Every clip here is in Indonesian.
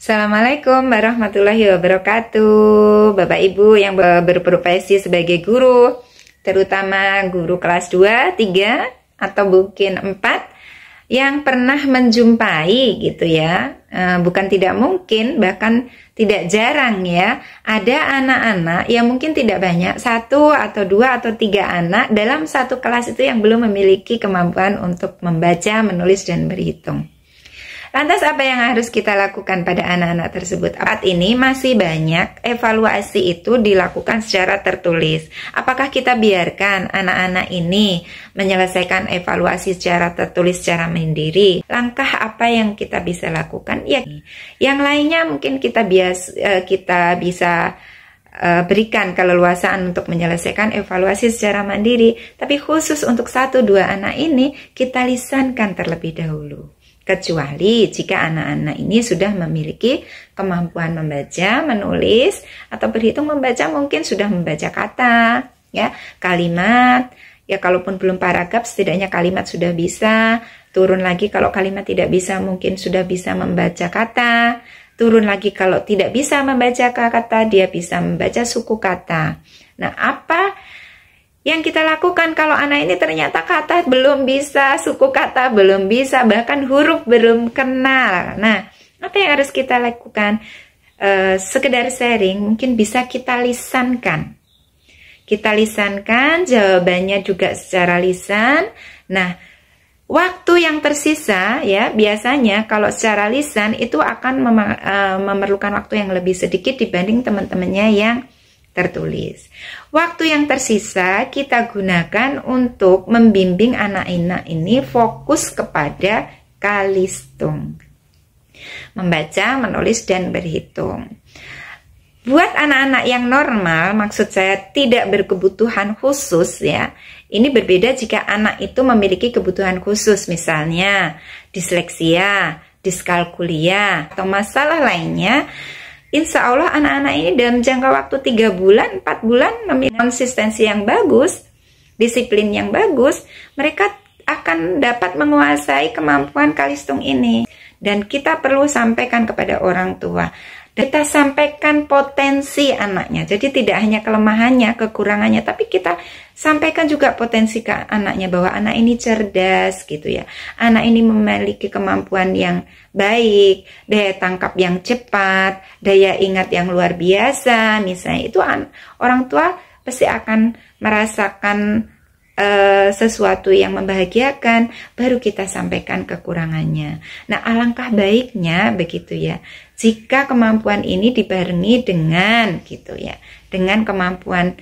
Assalamualaikum warahmatullahi wabarakatuh. Bapak Ibu yang berprofesi sebagai guru, terutama guru kelas 2, 3, atau mungkin 4 yang pernah menjumpai gitu ya. Bukan tidak mungkin, bahkan tidak jarang ya, ada anak-anak yang mungkin tidak banyak, 1 atau 2 atau 3 anak dalam satu kelas itu yang belum memiliki kemampuan untuk membaca, menulis, dan berhitung. Lantas apa yang harus kita lakukan pada anak-anak tersebut? Saat ini masih banyak evaluasi itu dilakukan secara tertulis. Apakah kita biarkan anak-anak ini menyelesaikan evaluasi secara tertulis secara mandiri? Langkah apa yang kita bisa lakukan? Ya, yang lainnya mungkin kita bisa berikan keleluasaan untuk menyelesaikan evaluasi secara mandiri. Tapi khusus untuk 1-2 anak ini kita lisankan terlebih dahulu. Kecuali jika anak-anak ini sudah memiliki kemampuan membaca, menulis, atau berhitung. Membaca mungkin sudah membaca kata, ya, kalimat, ya kalaupun belum paragraf setidaknya kalimat sudah bisa. Turun lagi kalau kalimat tidak bisa mungkin sudah bisa membaca kata. Turun lagi kalau tidak bisa membaca kata, dia bisa membaca suku kata. Nah, apa yang kita lakukan kalau anak ini ternyata kata belum bisa, suku kata belum bisa, bahkan huruf belum kenal? Nah, apa yang harus kita lakukan? Sekedar sharing, mungkin bisa kita lisankan. Kita lisankan, jawabannya juga secara lisan. Nah, waktu yang tersisa ya, biasanya kalau secara lisan itu akan memerlukan waktu yang lebih sedikit dibanding teman-temannya yang tertulis. Waktu yang tersisa kita gunakan untuk membimbing anak-anak ini fokus kepada kalistung, membaca, menulis, dan berhitung. Buat anak-anak yang normal, maksud saya tidak berkebutuhan khusus ya, ini berbeda jika anak itu memiliki kebutuhan khusus, misalnya disleksia, diskalkulia, atau masalah lainnya. Insya Allah anak-anak ini dalam jangka waktu 3 bulan, 4 bulan memiliki konsistensi yang bagus, disiplin yang bagus, mereka akan dapat menguasai kemampuan kalistung ini. Dan kita perlu sampaikan kepada orang tua. Kita sampaikan potensi anaknya. Jadi tidak hanya kelemahannya, kekurangannya, tapi kita sampaikan juga potensi ke anaknya bahwa anak ini cerdas gitu ya. Anak ini memiliki kemampuan yang baik, daya tangkap yang cepat, daya ingat yang luar biasa. Misalnya itu orang tua pasti akan merasakan sesuatu yang membahagiakan, baru kita sampaikan kekurangannya. Nah, alangkah baiknya begitu ya, jika kemampuan ini dibarengi dengan gitu ya, dengan kemampuan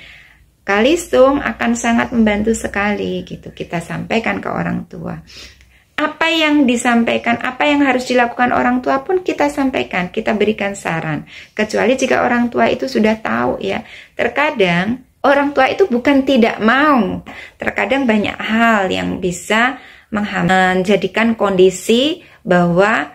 kalistung akan sangat membantu sekali gitu. Kita sampaikan ke orang tua. Apa yang disampaikan, apa yang harus dilakukan orang tua pun kita sampaikan, kita berikan saran. Kecuali jika orang tua itu sudah tahu ya. Terkadang orang tua itu bukan tidak mau. Terkadang banyak hal yang bisa menjadikan kondisi bahwa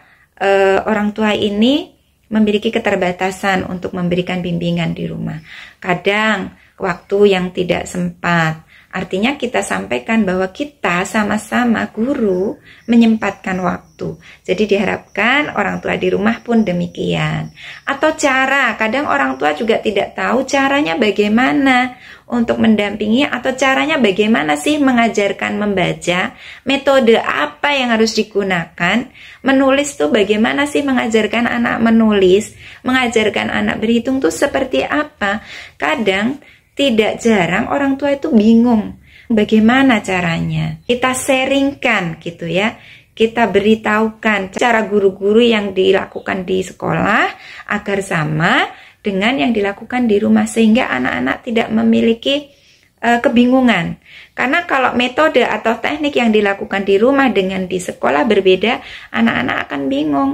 orang tua ini memiliki keterbatasan untuk memberikan bimbingan di rumah. Kadang waktu yang tidak sempat. Artinya kita sampaikan bahwa kita sama-sama guru menyempatkan waktu. Jadi diharapkan orang tua di rumah pun demikian. Atau cara, kadang orang tua juga tidak tahu caranya bagaimana untuk mendampingi, atau caranya bagaimana sih mengajarkan membaca, metode apa yang harus digunakan, menulis tuh bagaimana sih mengajarkan anak menulis, mengajarkan anak berhitung tuh seperti apa. Kadang tidak jarang orang tua itu bingung bagaimana caranya. Kita sharingkan gitu ya. Kita beritahukan cara guru-guru yang dilakukan di sekolah agar sama dengan yang dilakukan di rumah, sehingga anak-anak tidak memiliki kebingungan. Karena kalau metode atau teknik yang dilakukan di rumah dengan di sekolah berbeda, anak-anak akan bingung.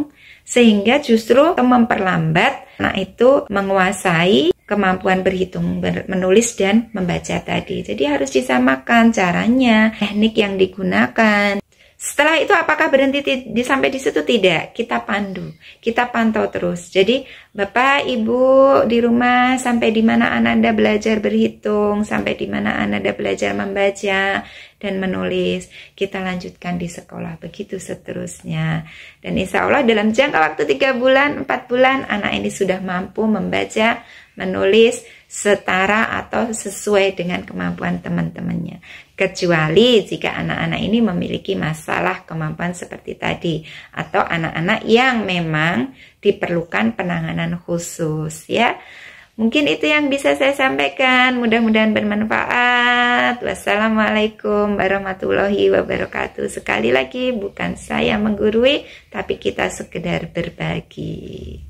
Sehingga justru memperlambat anak itu menguasai kemampuan berhitung, menulis, dan membaca tadi. Jadi harus disamakan caranya, teknik yang digunakan. Setelah itu apakah berhenti sampai di situ? Tidak, kita pandu, kita pantau terus. Jadi Bapak, Ibu di rumah, sampai di mana Ananda belajar berhitung, sampai di mana Ananda belajar membaca, dan menulis. Kita lanjutkan di sekolah, begitu seterusnya. Dan insya Allah dalam jangka waktu 3 bulan, 4 bulan, anak ini sudah mampu membaca, menulis setara atau sesuai dengan kemampuan teman-temannya. Kecuali jika anak-anak ini memiliki masalah kemampuan seperti tadi, atau anak-anak yang memang diperlukan penanganan khusus, ya. Mungkin itu yang bisa saya sampaikan, mudah-mudahan bermanfaat. Wassalamualaikum warahmatullahi wabarakatuh. Sekali lagi, bukan saya menggurui, tapi kita sekedar berbagi.